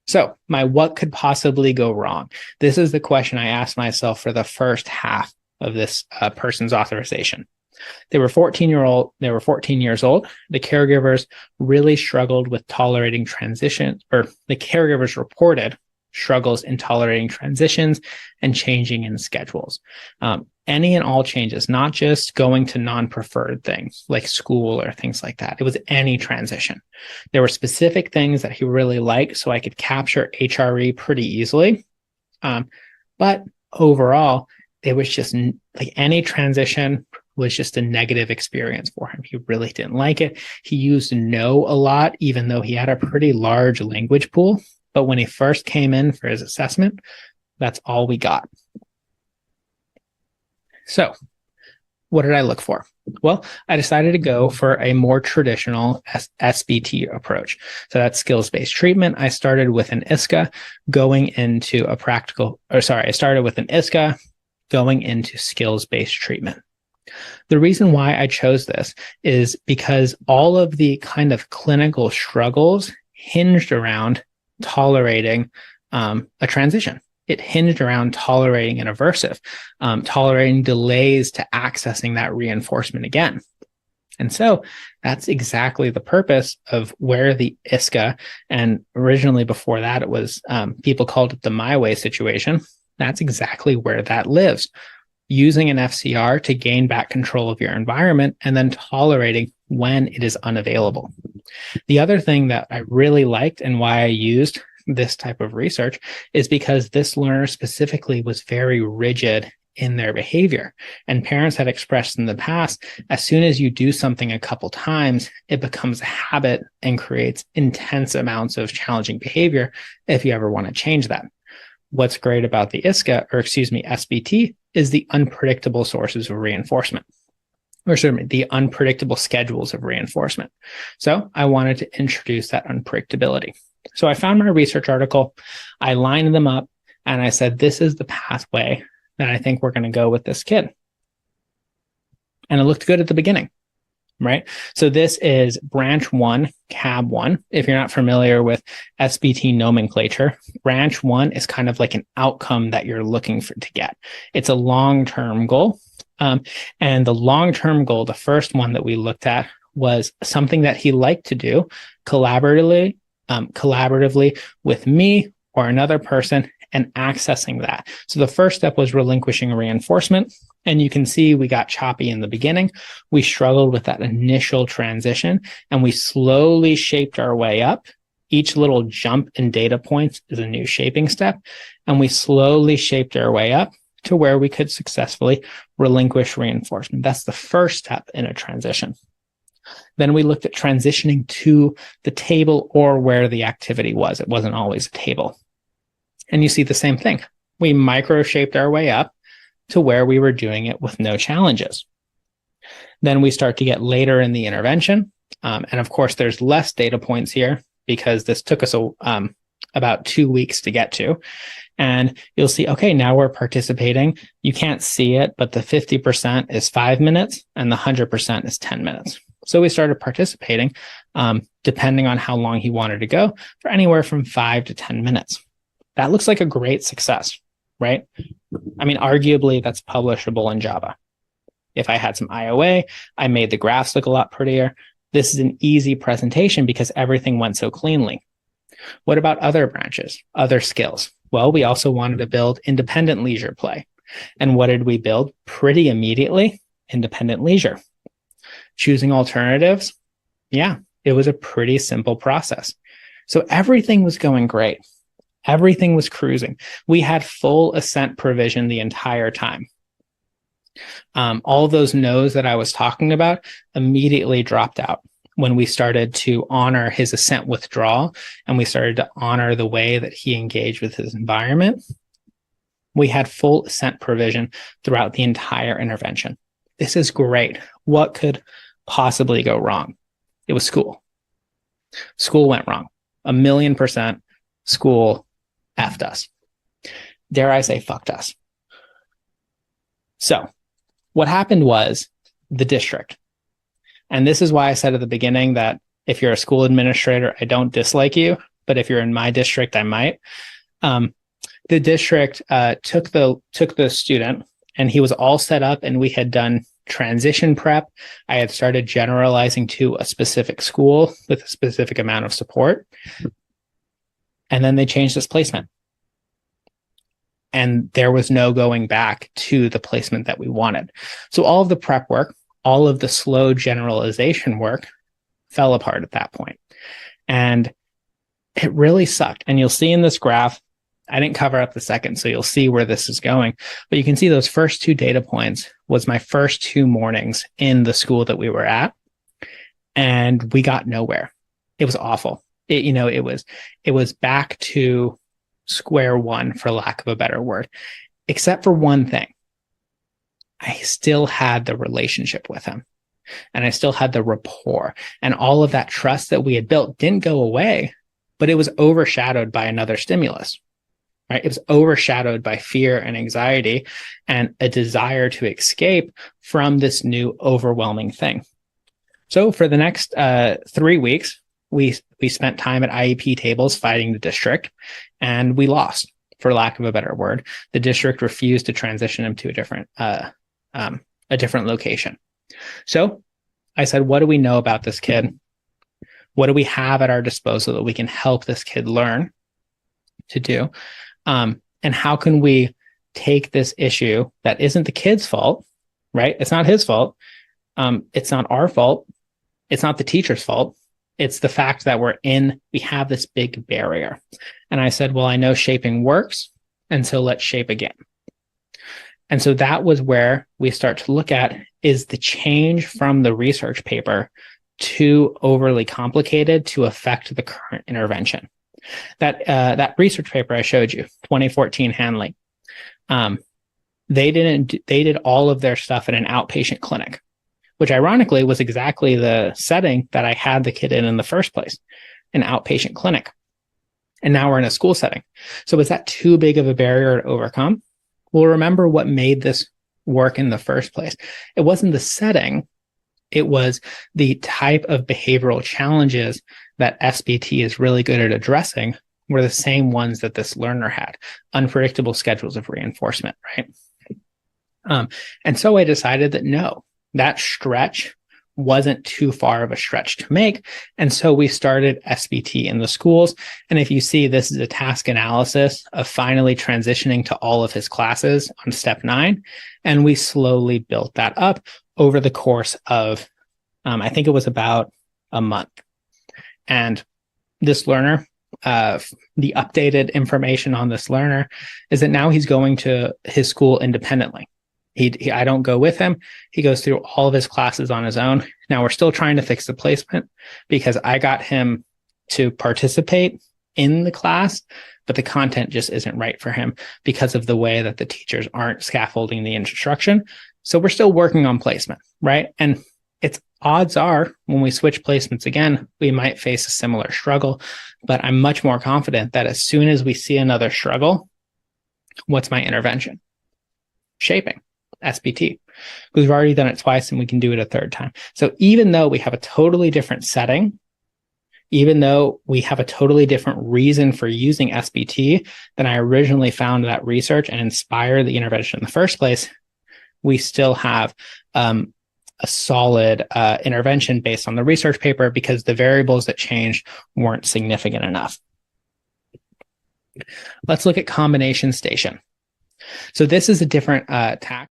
So my what could possibly go wrong? This is the question I asked myself for the first half of this person's authorization. They were 14 years old. The caregivers really struggled with tolerating transition, or the caregivers reported struggles in tolerating transitions and changing in schedules. Any and all changes, not just going to non-preferred things like school or things like that. It was any transition. There were specific things that he really liked, so I could capture HRE pretty easily. But overall, it was just like any transition was just a negative experience for him. He really didn't like it. He used no a lot, even though he had a pretty large language pool. But when he first came in for his assessment, that's all we got. So what did I look for? Well, I decided to go for a more traditional SBT approach. So that's skills-based treatment. I started with an ISCA going into skills-based treatment. The reason why I chose this is because all of the kind of clinical struggles hinged around tolerating a transition. It hinged around tolerating an aversive, tolerating delays to accessing that reinforcement again. And so that's exactly the purpose of where the ISCA, and originally before that, it was people called it the My Way situation. That's exactly where that lives. Using an FCR to gain back control of your environment and then tolerating when it is unavailable. The other thing that I really liked and why I used this type of research is because this learner specifically was very rigid in their behavior. And parents had expressed in the past, as soon as you do something a couple times, it becomes a habit and creates intense amounts of challenging behavior if you ever want to change that. What's great about the SBT, is the unpredictable sources of reinforcement, the unpredictable schedules of reinforcement. So I wanted to introduce that unpredictability. So I found my research article, I lined them up, and I said, this is the pathway that I think we're going to go with this kid. And it looked good at the beginning, right? So this is branch 1, cab 1. If you're not familiar with SBT nomenclature, branch 1 is kind of like an outcome that you're looking for to get. It's a long-term goal. And the long-term goal, the first one that we looked at, was something that he liked to do collaboratively with me or another person and accessing that. So the first step was relinquishing reinforcement. And you can see we got choppy in the beginning. We struggled with that initial transition and we slowly shaped our way up. Each little jump in data points is a new shaping step. And we slowly shaped our way up to where we could successfully relinquish reinforcement. That's the first step in a transition. Then we looked at transitioning to the table or where the activity was. It wasn't always a table. And you see the same thing. We micro-shaped our way up to where we were doing it with no challenges. Then we start to get later in the intervention. And of course, there's less data points here because this took us about 2 weeks to get to. And you'll see, okay, now we're participating. You can't see it, but the 50% is 5 minutes and the 100% is 10 minutes. So we started participating, depending on how long he wanted to go, for anywhere from 5 to 10 minutes. That looks like a great success, right? I mean, arguably that's publishable in Java. If I had some IOA, I made the graphs look a lot prettier. This is an easy presentation because everything went so cleanly. What about other branches, other skills? Well, we also wanted to build independent leisure play. And what did we build? Pretty immediately, independent leisure. Choosing alternatives? Yeah, it was a pretty simple process. So everything was going great. Everything was cruising. We had full assent provision the entire time. All of those no's that I was talking about immediately dropped out when we started to honor his assent withdrawal and we started to honor the way that he engaged with his environment. We had full assent provision throughout the entire intervention. This is great. What could possibly go wrong? It was school. School went wrong. 1,000,000%. School effed us. Dare I say fucked us. So what happened was the district. And this is why I said at the beginning that if you're a school administrator, I don't dislike you. but if you're in my district, I might. The district took the student, and he was all set up, and we had done transition prep. I had started generalizing to a specific school with a specific amount of support. And then they changed this placement. And there was no going back to the placement that we wanted. So all of the prep work, all of the slow generalization work fell apart at that point. And it really sucked. And you'll see in this graph, I didn't cover up the second, so you'll see where this is going. But you can see those first 2 data points was my first 2 mornings in the school that we were at. And we got nowhere. It was awful. It was back to square one, for lack of a better word, except for one thing. I still had the relationship with him, and I still had the rapport, and all of that trust that we had built didn't go away, but it was overshadowed by another stimulus. Right? It was overshadowed by fear and anxiety and a desire to escape from this new overwhelming thing. So for the next 3 weeks, we spent time at IEP tables fighting the district, and we lost, for lack of a better word. The district refused to transition him to a different location. So I said, what do we know about this kid? What do we have at our disposal that we can help this kid learn to do? And how can we take this issue that isn't the kid's fault, right? It's not his fault. It's not our fault. It's not the teacher's fault. It's the fact that we have this big barrier. And I said, well, I know shaping works, and so let's shape again. And so that was where we start to look at, is the change from the research paper too overly complicated to affect the current intervention? That research paper I showed you, 2014 Hanley, they did all of their stuff in an outpatient clinic, which ironically was exactly the setting that I had the kid in the first place, an outpatient clinic. And now we're in a school setting. So is that too big of a barrier to overcome? Well, remember what made this work in the first place. It wasn't the setting. It was the type of behavioral challenges that SBT is really good at addressing were the same ones that this learner had. Unpredictable schedules of reinforcement, right? And so I decided that no, that stretch wasn't too far of a stretch to make. And so we started SBT in the schools. And if you see, this is a task analysis of finally transitioning to all of his classes on step 9. And we slowly built that up over the course of, I think it was about a month. And this learner, the updated information on this learner is that now he's going to his school independently. I don't go with him. He goes through all of his classes on his own. Now we're still trying to fix the placement because I got him to participate in the class, but the content just isn't right for him because of the way that the teachers aren't scaffolding the instruction. So we're still working on placement, right? And it's odds are when we switch placements again, we might face a similar struggle, but I'm much more confident that as soon as we see another struggle, what's my intervention? Shaping. SBT, because we've already done it twice and we can do it a third time. So even though we have a totally different setting, even though we have a totally different reason for using SBT than I originally found that research and inspired the intervention in the first place, we still have a solid intervention based on the research paper because the variables that changed weren't significant enough. Let's look at combination station. So this is a different tack.